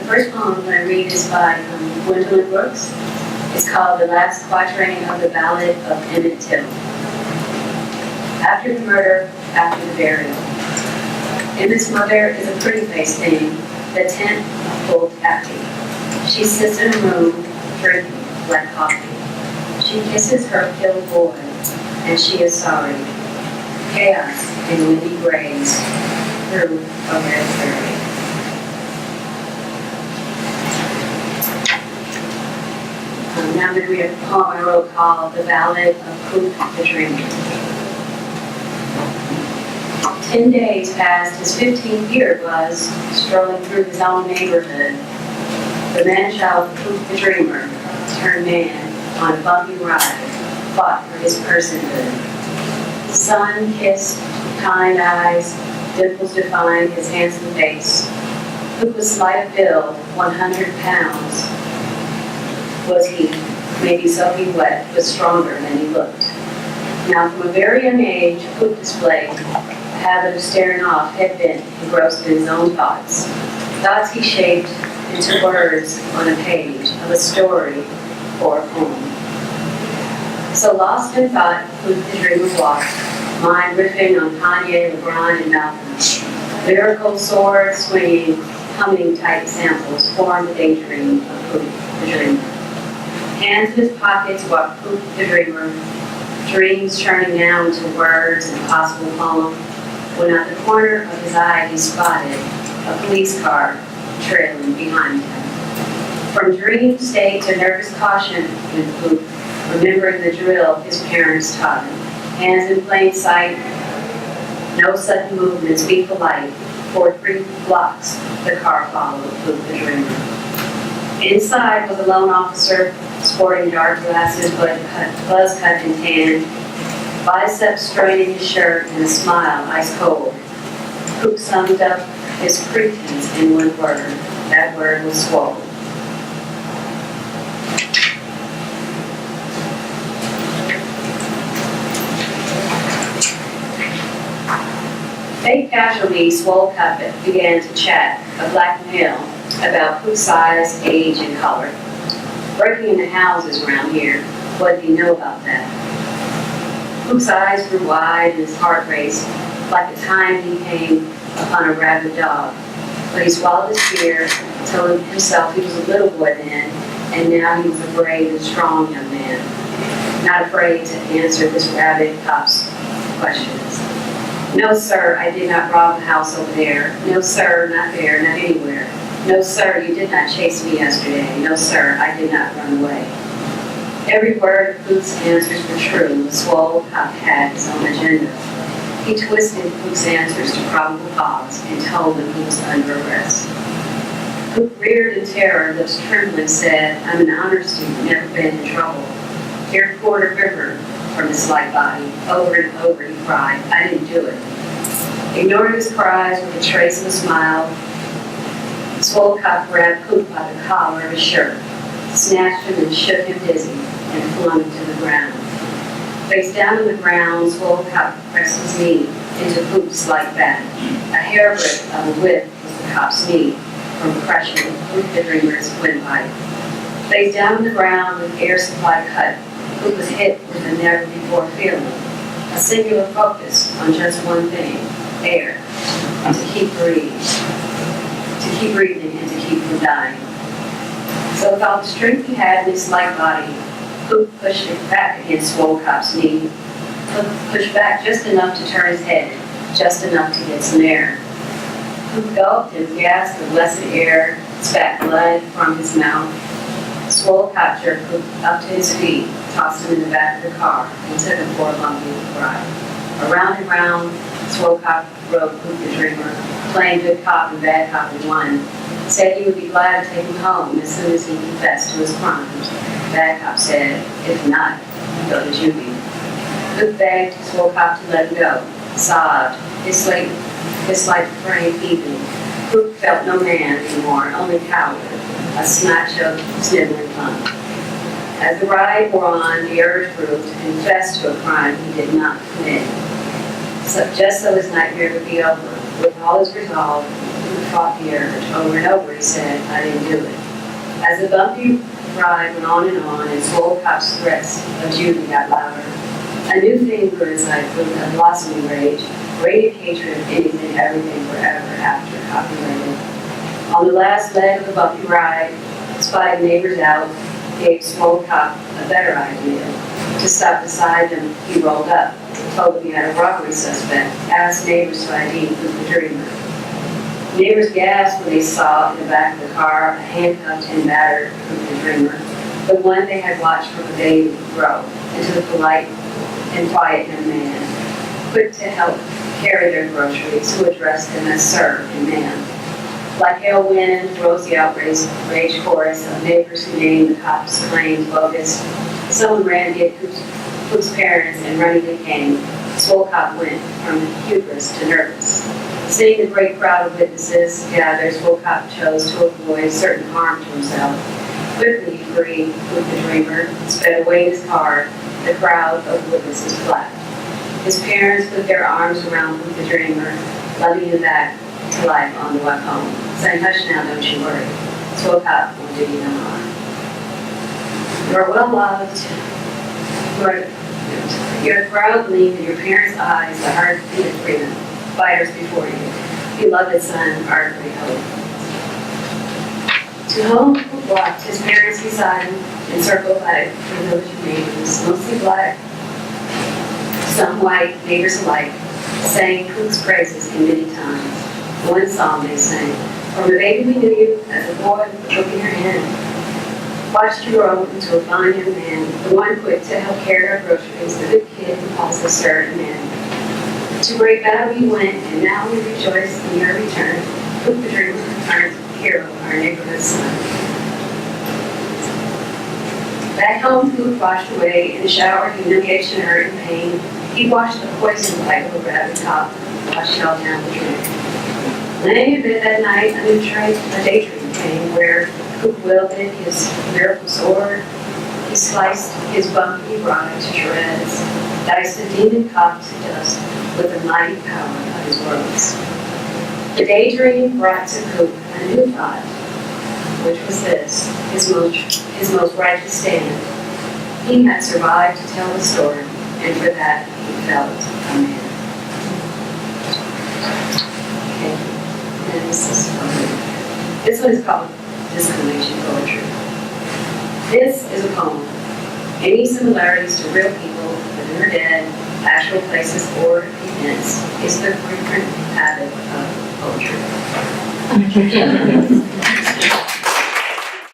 first poem I'm going to read is by Gwendolyn Brooks. It's called The Last Quatrain of the Ballad of Emmett Till. After the murder, after the burial. Emmett's mother is a pretty-faced thing, the tent full tacky. She sits in a room, drinking like coffee. She kisses her killed boy, and she is sorry. Chaos in windy grays through a red prairie. Now I'm going to read a poem I wrote called The Ballad of Poop the Dreamer. 10 days past his 15th year it was, strolling through his own neighborhood. The man-child Poop the Dreamer turned man on a bumpy ride, fought for his personhood. Sun-kissed, kind eyes, dimples defined his handsome face. Poop was slight of build, 100 pounds. Was he, maybe soaking wet, but stronger than he looked. Now, from a very young age, Poop displayed a habit of staring off, head bent, engrossed in his own thoughts. Thoughts he shaped into words on a page of a story or a poem. So lost in thought, Poop the Dreamer walked, mind riffing on Kanye, LeBron, and Malcolm. Lyrical sword swinging, humming tight samples formed the daydream of Poop the Dreamer. Hands in his pockets walked Poop the Dreamer, dreams turning now into words and a possible poem, when at the corner of his eye he spotted a police car trailing behind him. From dream state to nervous caution went Poop, remembering the drill his parents taught him. Hands in plain sight, no sudden movements, be polite. For 3 blocks, the car followed Poop the Dreamer. Inside was a lone officer, sporting dark glasses, buzz cut and tan, biceps straining his shirt and a smile ice cold. Poop summed up his pretense in one word. That word was swole. Fake casually, Swole Cup began to chat, a black male, about Poop's size, age, and color. Breaking into houses around here, what did he know about that? Poop's eyes grew wide and his heart raced, like the time he came upon a rabid dog. But he swallowed his fear, telling himself he was a little boy then, and now he was a brave and strong young man, not afraid to answer this rabid cop's questions. No, sir, I did not rob the house over there. No, sir, not there, not anywhere. No, sir, you did not chase me yesterday. No, sir, I did not run away. Every word of Poop's answers were true. The swole cop had his own agenda. He twisted Poop's answers to probable cause and told him he was under arrest. Poop reared in terror, lips trembling, said, I'm an honor student, never been in trouble. Here poured a river from his slight body. Over and over he cried, I didn't do it. Ignoring his cries with a trace of a smile, Swole Cop grabbed Poop by the collar of his shirt, snatched him and shook him dizzy, and flung him to the ground. Face down on the ground, Swole Cop pressed his knee into Poop's slight back. A hairbreadth of a whip was the cop's knee from crushing Poop the Dreamer's windpipe. Face down on the ground with air supply cut, Poop was hit with a never-before feeling, a singular focus on just one thing, air, and to keep breathing. To keep breathing and to keep from dying. So with all the strength he had in his light body, Poop pushed it back against Swole Cop's knee. Pushed back just enough to turn his head, just enough to get some air. Poop gulped and gasped the blessed air, spat blood from his mouth. Swole Cop jerked Poop up to his feet, tossed him in the back of the car, and took him for a bumpy ride. Around and round, Swole Cop rode Poop the Dreamer, playing good cop and bad cop in one. Said he would be glad to take him home as soon as he confessed to his crimes. Bad cop said, if not, go to juvie. Poop begged Swole Cop to let him go, sobbed, his slight frame heaving. Poop felt no man anymore, only coward, a snot-choked, sniveling punk. As the ride wore on, the urge grew to confess to a crime he did not commit. So, just so his nightmare would be over, with all his resolve, Coop fought the urge. Over and over he said, I didn't do it. As the bumpy ride went on and Swole Cop's threats of Judy got louder, a new thing grew inside Coop, a blossoming rage, radiant hatred of anything, everything, forever after copyrighted. On the last leg of the bumpy ride, spotting neighbors out, gave Swole Cop a better idea. To stop beside them, he rolled up, told them he had a robbery suspect, asked neighbors to ID Coop the Dreamer. Neighbors gasped when they saw in the back of the car a handcuffed and battered Coop the Dreamer, the one they had watched from a baby grow into the polite and quiet young man, quick to help carry their groceries, who addressed them as sir and ma'am. Like hail wind rose the outraged chorus of neighbors who named the cops' claims bogus. Someone ran to get Coop's parents, and running they came. Swole Cop went from hubris to nervous. Seeing the great crowd of witnesses gathered, Swole Cop chose to avoid certain harm to himself. Quickly he freed Coop the Dreamer, sped away in his car. The crowd of witnesses clapped. His parents put their arms around Coop the Dreamer, loving him back to life on the walk home, saying, hush now, don't you worry. Swole Cop won't do you no harm. You are well loved. You are the proud gleam in your parents' eyes, the heart beat of freedom, fighters before you. Beloved son, our great hope. To home Coop walked, his parents beside him, encircled by a village of neighbors, mostly black, some white, neighbors alike, sang Coop's praises in many times. One song they sang, from the baby we knew you, as a boy with a book in your hand. Watched you grow into a fine young man, the one quick to help carry our groceries, the good kid who calls us sir and man. To great battle we went, and now we rejoice in your return. Coop the Dreamer, our hero, our neighborhood son. Back home, Coop washed away in the shower, humiliation, hurt, and pain. He washed the poison pipe over at the top, washed it all down the drain. Laying in bed that night, a daydream came where Coop wielded his miracle sword. He sliced his bumpy ride to shreds, diced the demon cop to dust with the mighty power of his words. The daydream brought to Coop a new thought, which was this, his most righteous stand. He had survived to tell the story, and for that he felt a man. Okay, and this one is called Discrimination Poetry. This is a poem. Any similarities to real people, living or dead, actual places or events, is the frequent habit of poetry.